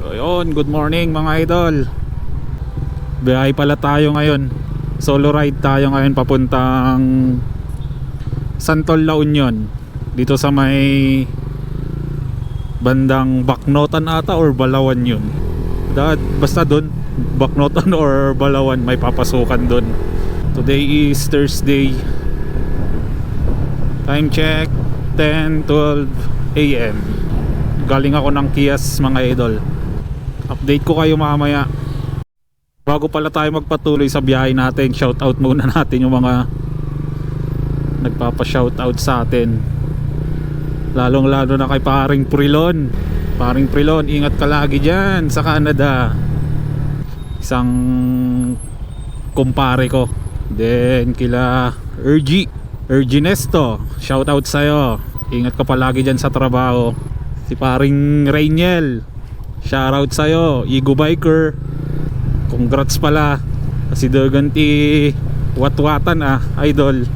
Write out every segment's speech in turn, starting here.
Ayun, good morning mga idol. Biyahe pala tayo ngayon. Solo ride tayo ngayon papuntang Santol, La Union. Dito sa may bandang Bacnotan ata or Balawan yun. Basta dun, Bacnotan or Balawan, may papasukan dun. Today is Thursday. Time check 10:12 AM. Galing ako ng Kias mga idol. Update ko kayo mamaya. Bago pala tayo magpatuloy sa biyahe natin, shoutout muna natin yung mga nagpapa-shoutout sa atin. Lalong lalo na kay paring Prilon. Paring Prilon, ingat ka lagi dyan sa Canada. Isang kumpare ko. Then kila Ergie Nesto, shoutout sa'yo. Ingat ka palagi dyan sa trabaho. Si paring Rainiel, shoutout sa'yo. Igo Biker, congrats pala. Si Derganti Watwatan idol.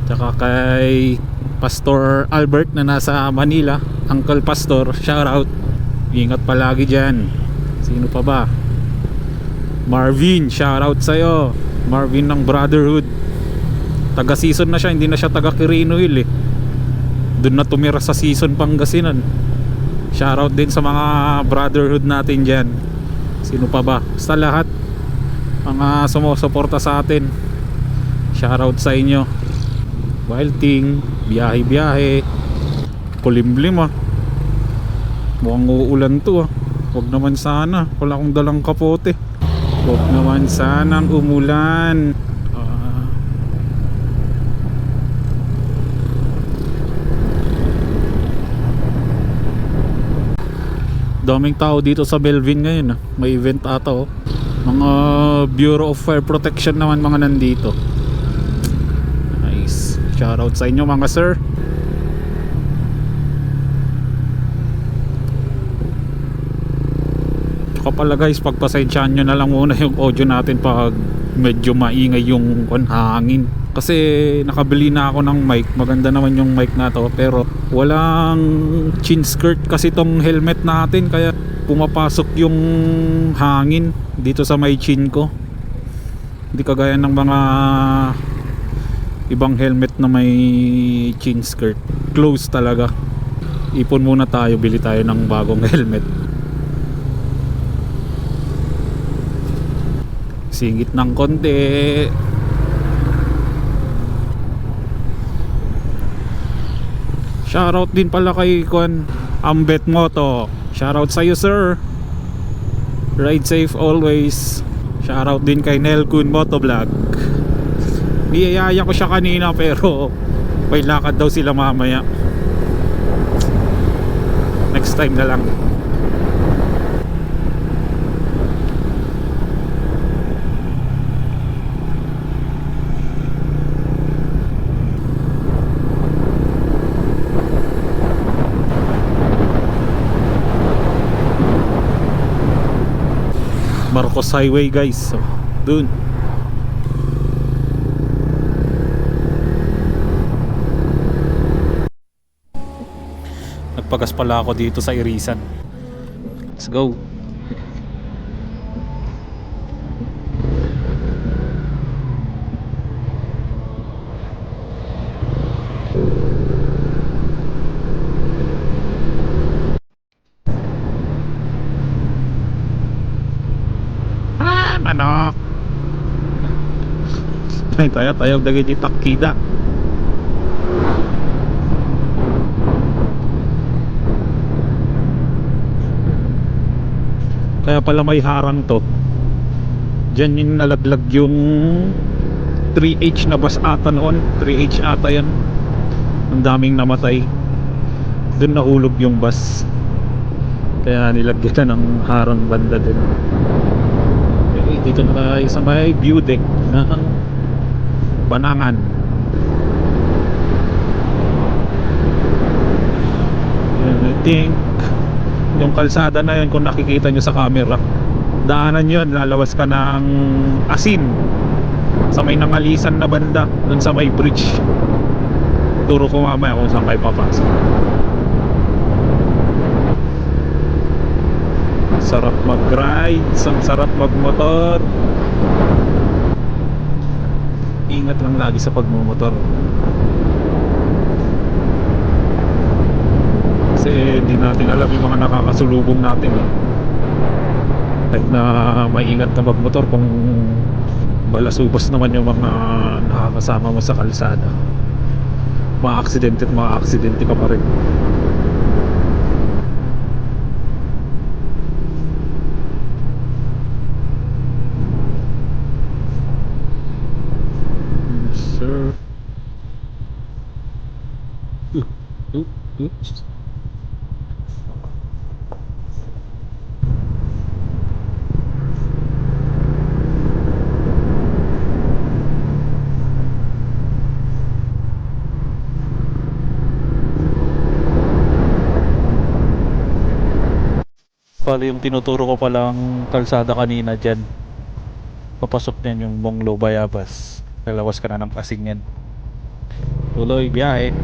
Tsaka kay Pastor Albert na nasa Manila, Uncle Pastor, shoutout. Ingat palagi dyan. Sino pa ba? Marvin, shoutout sa'yo. Marvin ng Brotherhood. Taga season na siya, hindi na siya taga Quirino Hill Doon na tumira sa season Pangasinan. Shoutout din sa mga Brotherhood natin dyan. Sino pa ba? Basta lahat mga sumusuporta sa atin, shoutout sa inyo. Wilding, biyahe kulimlim mukhang uulan to Wag naman sana, wala akong dalang kapote. Wag naman sanang umulan. Daming tao dito sa Belvin ngayon May event ata Mga Bureau of Fire Protection naman mga nandito. Nice. Shoutout sa inyo mga sir. Tsaka pala guys, pagpasensyaan nyo na lang muna yung audio natin pag medyo maingay yung hangin. Kasi nakabili na ako ng mic. Maganda naman yung mic na to, pero walang chin skirt kasi tong helmet natin, kaya pumapasok yung hangin dito sa may chin ko. Hindi kagaya ng mga ibang helmet na may chin skirt. Close talaga. Ipon muna tayo, bili tayo ng bagong helmet. Singit ng konti. Shoutout din pala kay Ambet Moto. Shoutout sa iyo sir. Ride safe always. Shoutout din kay Nelkun Motovlog. Niyayaya ko siya kanina pero may lakad daw sila mamaya. Next time na lang. Marcos Highway guys, dun. Nagpagas pala ako dito sa Irisan. Let's go. Manok. Tayo dagay di takida. Kaya pala may harang to. Diyan yung nalaglag yung 3H na bus ata noon. 3H ata yan. Ang daming namatay. Doon nahulog yung bus. Kaya nilagyan na ng harang banda din. Dito na tayo sa may view deck ng Banangan. I think yung kalsada na yun, kung nakikita nyo sa camera, daanan yun, lalawas ka ng Asin sa may nangalisan na banda, dun sa may bridge. Turo ko mamaya kung saan kayo papasok. sarap mag-rides, ang sarap magmotor. Ingat lang lagi sa pagmumotor. Kasi di natin alam yung mga nakakasulubong natin eh. Kahit na maingat na magmotor, kung balasubos naman yung mga nakakasama mo sa kalsada, mga aksidente ka pa rin. Yes, sir. Oops. Pala yung tinuturo ko palang kalsada kanina dyan. Papasok din yung Monglo Bayabas. Lalawas ka na ng Pasing yan. Tuloy, biyahe.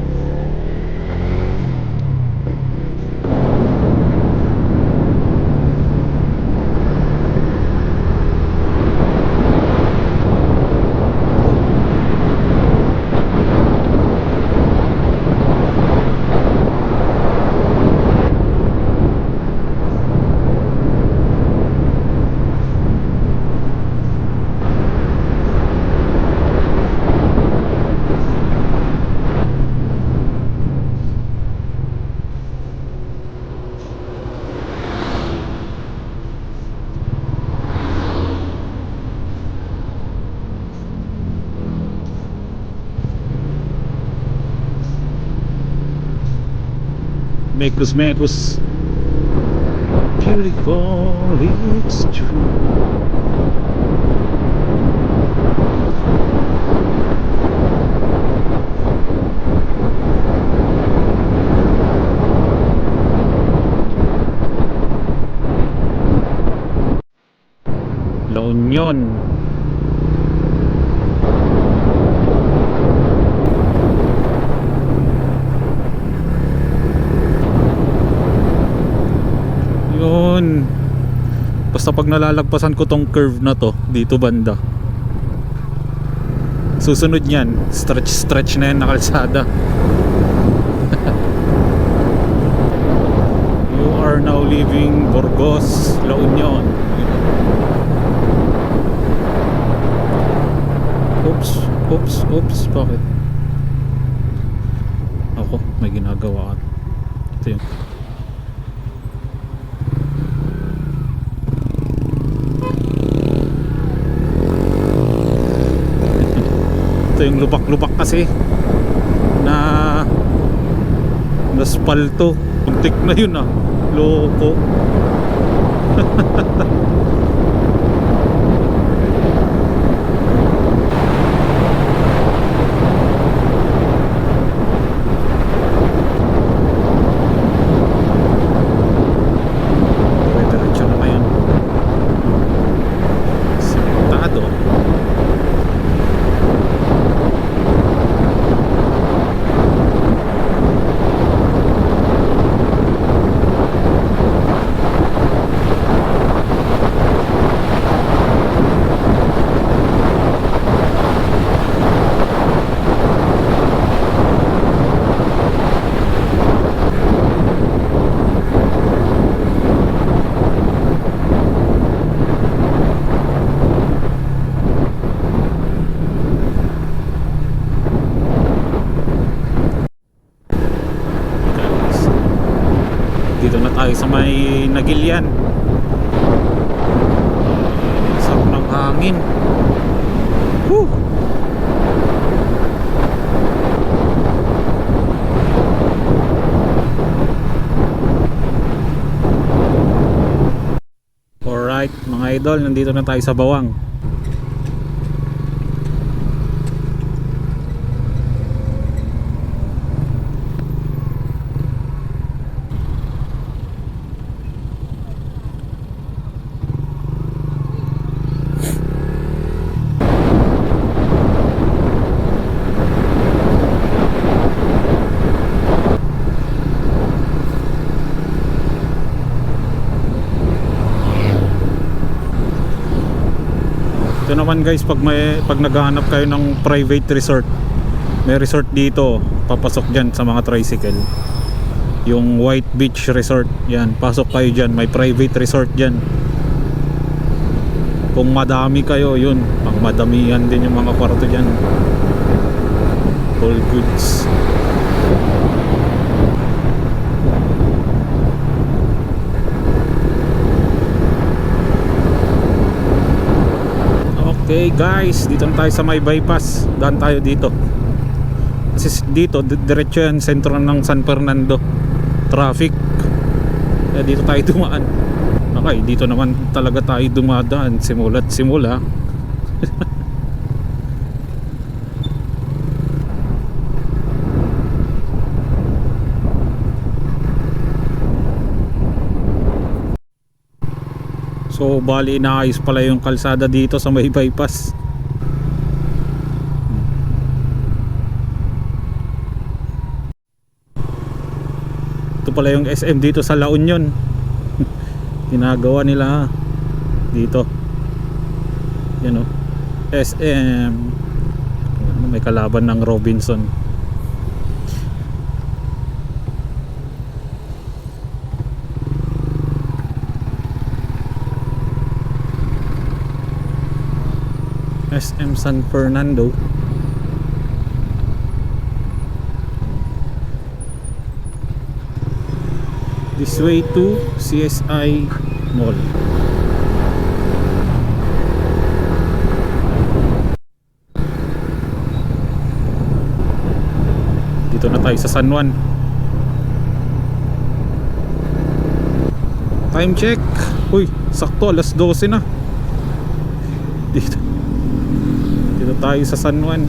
Mekos. Beautiful, it's true. La Union. Yun. Basta pag nalalagpasan ko tong curve na to dito banda, susunod niyan stretch na yan na kalsada. You are now leaving Burgos, La Union. Oops, bakit? Ako, may ginagawa ka. Ito yung lupak-lupak kasi na naspalto. Puntik na yun ah. Loko. Diretso na ngayon. Simentado. Dito na tayo sa may Nagilian. Sarap ng hangin. Woo! Alright mga idol, nandito na tayo sa Bawang. Ito naman guys, pag naghahanap kayo ng private resort, may resort dito, papasok dyan sa mga tricycle. Yung White Beach Resort, yan, pasok kayo dyan, may private resort dyan. Kung madami kayo, yun, pang madamihan din yung mga kwarto dyan. All goods. Okay guys, dito na tayo sa may bypass. Daan tayo dito. Kasi dito, diretso yan, sentro ng San Fernando. Traffic. Kaya dito tayo dumaan. Okay, dito naman talaga tayo dumadaan. Simula't simula. So bali inaayos pala yung kalsada dito sa may bypass. Ito pala yung SM dito sa La Union. Ginagawa nila dito. Yan o, SM. May kalaban ng Robinson. SM San Fernando. This way to CSI Mall. Dito na tayo sa San Juan. Time check. Uy, sakto alas 12 na. Dito tayo sa San Juan.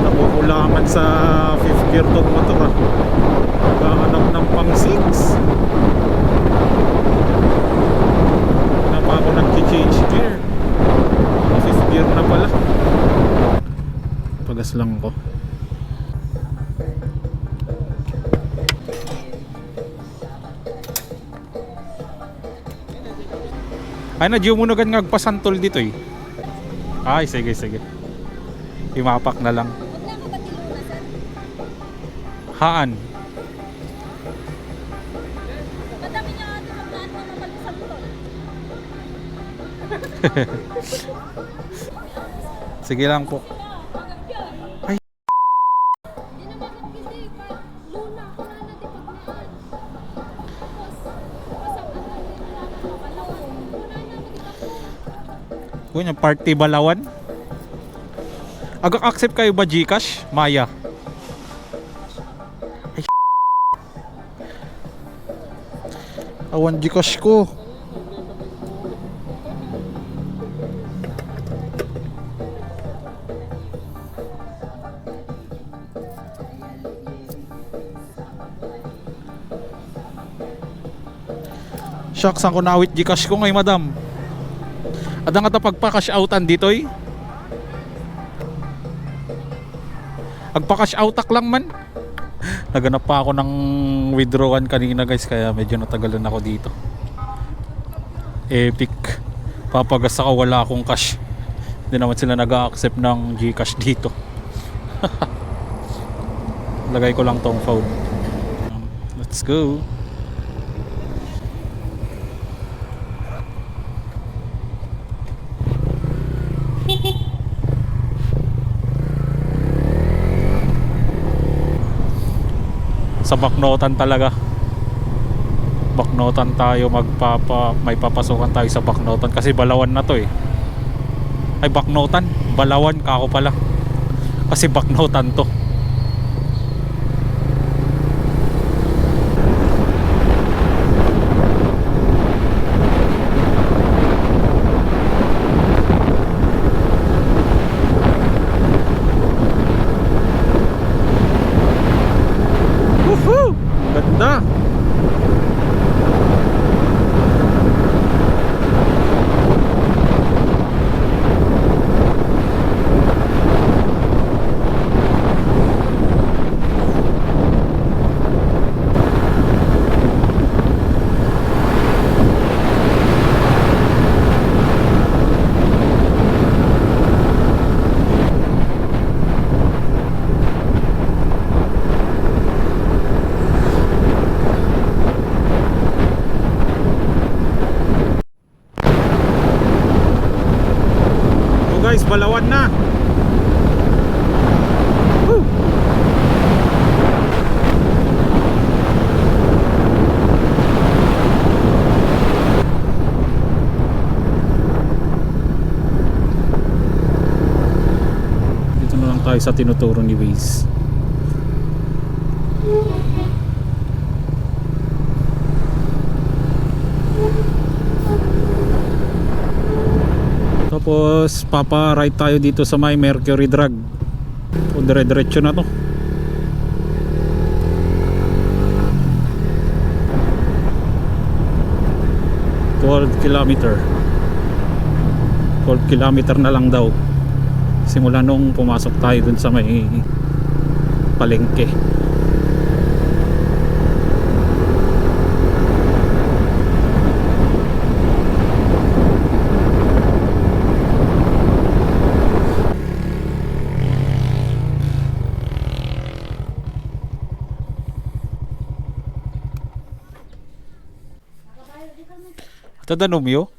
Namumulaman sa 5th gear tong motor ah. Naghahanap ng pang 6. Na pa ako nag-change gear. 5th gear na pala. Pagas lang ko. Ay na-due mo na gan ngagpasantol dito eh. Ay sige sige. Imapak na lang. Haan. Madami niya ate magdaan mo naman sa motor. Sige lang po. Ay. Di naman kasi pa luna ko na natin pagnian. Tapos Kunya party Balawan. Agak-accept kayo ba GCash? Maya. Ay. Awan GCash ko. Shucks, ang kunawit GCash ko ngay madam. Adang ata pagpa-cash outan ditoy. Agpa-cash outak lang man. Naganap pa ako ng withdrawan kanina guys, kaya medyo natagalan ako dito. Epic. Papagas ako, wala akong cash. Hindi naman sila nag-a-accept ng GCash dito. Lagay ko lang tong phone. Let's go. Sa Baknotan talaga. Baknotan tayo may papasukan tayo sa Baknotan kasi Balawan na to eh. Ay Baknotan, Balawan kako pala. Kasi Baknotan to. Woohoo! Balawan na. Woo! Dito na lang tayo sa tinuturo ni Waze. Tapos papa-ride tayo dito sa may Mercury Drag. O dire-diretso na to. Kilometer 12 kilometer na lang daw simula nung pumasok tayo dun sa may palengke. Tadanom yo?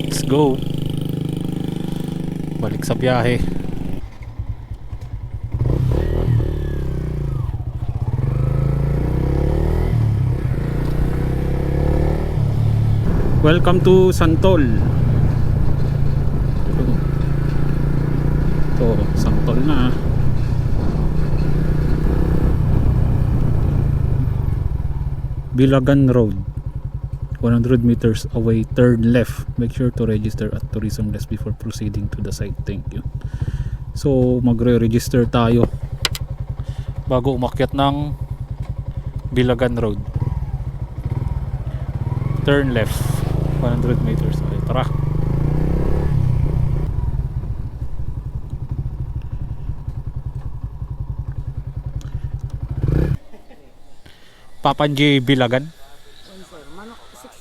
Let's go. Balik sa biyahe. Welcome to Santol. Ito, Santol na. Bilagan Road. 100 meters away, turn left. Make sure to register at Tourism Desk before proceeding to the site. Thank you. So magre-register tayo bago umakyat ng Bilagan Road. Turn left 100 meters away. Tara. Papanji Bilagan.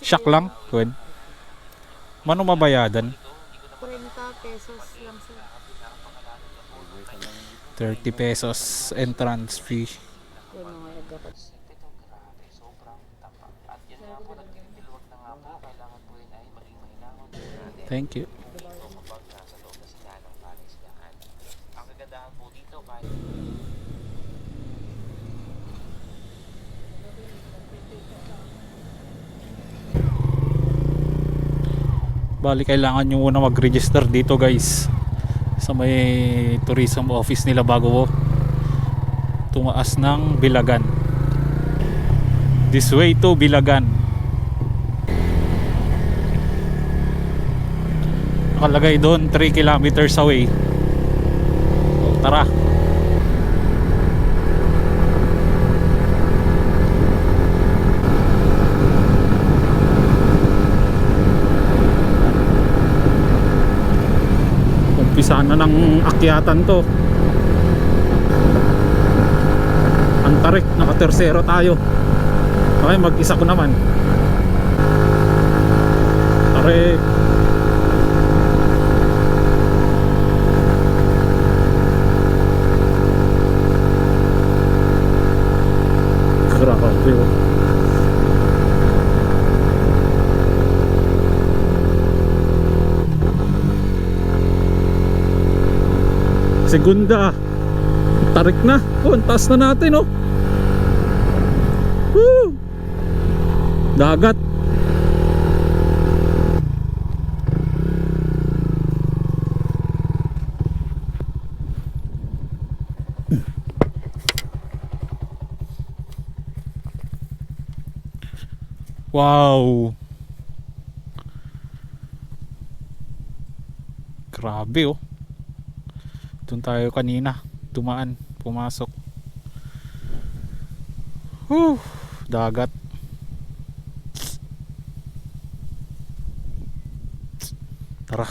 Siyak lang, Kwen. Mano mabayadan? 40 pesos lang sir. 30 pesos entrance fee. Thank you. Bali kailangan nyo muna mag-register dito guys sa may tourism office nila bago tumaas ng Bilagan. This way to Bilagan. Nakalagay doon 3 kilometers away. So, tara. Umpisa na ng akyatan to. Ang tarik, naka-tersero tayo. Okay, mag-isa ko naman. Tarik. Grabe oh. Segunda. Tarik na. Oh, ang taas na natin oh. Woo! Dagat. Wow. Grabe oh. Doon tayo kanina dumaan, pumasok. Dagat. Tara.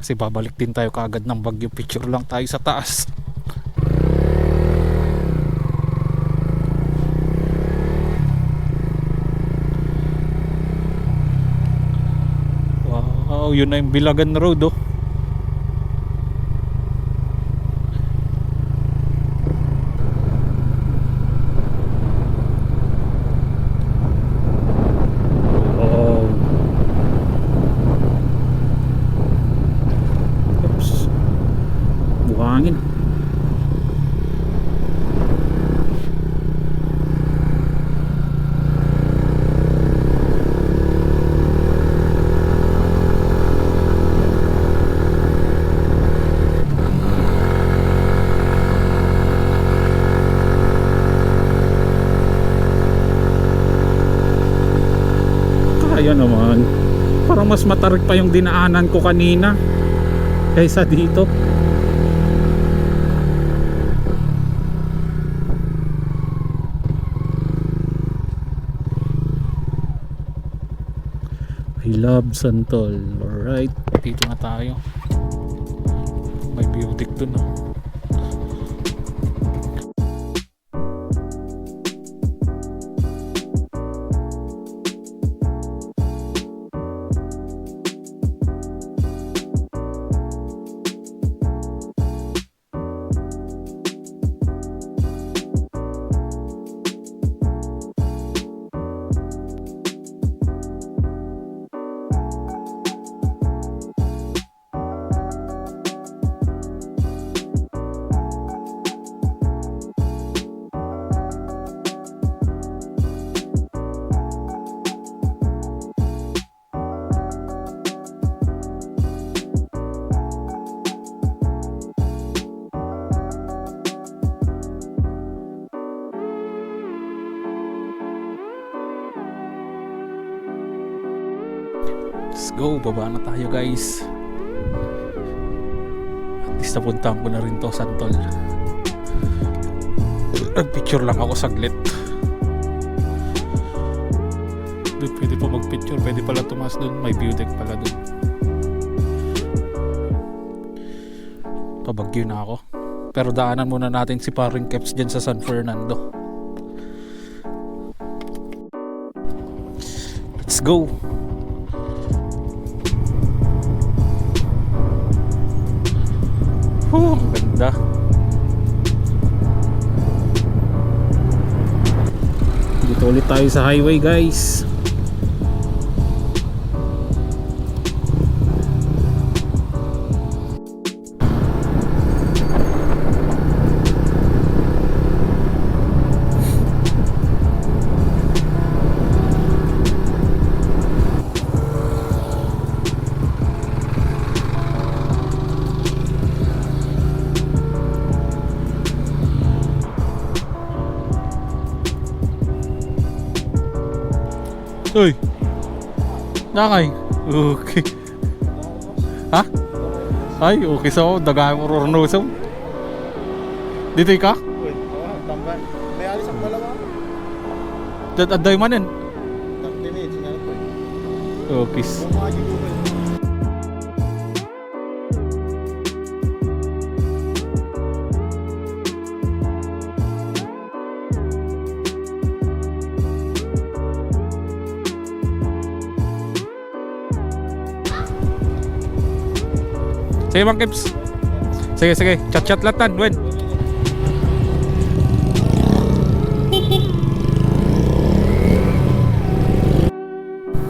Kasi babalik din tayo kaagad ng Baguio. Picture lang tayo sa taas. Wow, yun na yung Bilagan Road oh. Wow. Oops. Buhangin. Kaya naman. Parang mas matarik pa yung dinaanan ko kanina kaysa dito. I love Santol. Alright, dito na tayo. May beauty dun ah. Let's go, baba na tayo guys. At least napuntahan ko na rin to, Santol. Nagpicture lang ako saglit. Doon pwede pa magpicture, pwede pala tumas doon. May view deck pala doon. Pabagyo na ako. Pero daanan muna natin si Paring Keps dyan sa San Fernando. Let's go. Ang ganda. Dito ulit tayo sa highway guys. Uy, nakay. Okay. Ha? Ay, okay so. Dagay mo rorno so. Dito ka? Uy, tambal. May alis ang dalawa. Aday manin. 30 minutes na ito. Okay. Bumagi ko ba? Sige Bang Kips. Sige, sige. Chat-chat latan, Wen.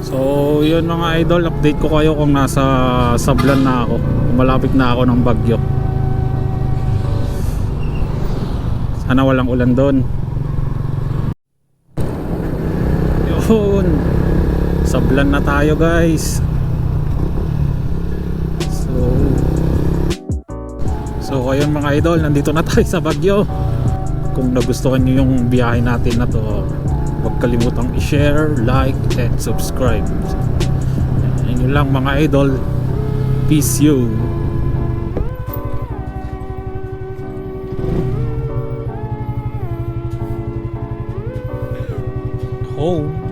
So, yun mga idol. Update ko kayo kung nasa Sablan na ako. Malapit na ako ng Baguio. Sana walang ulan doon. Yun. Sablan na tayo guys. So ayun mga idol, nandito na tayo sa Baguio. Kung nagustuhan nyo yung biyahe natin na to, huwag kalimutang i-share, like, and subscribe. Yun lang mga idol. Peace you. Home.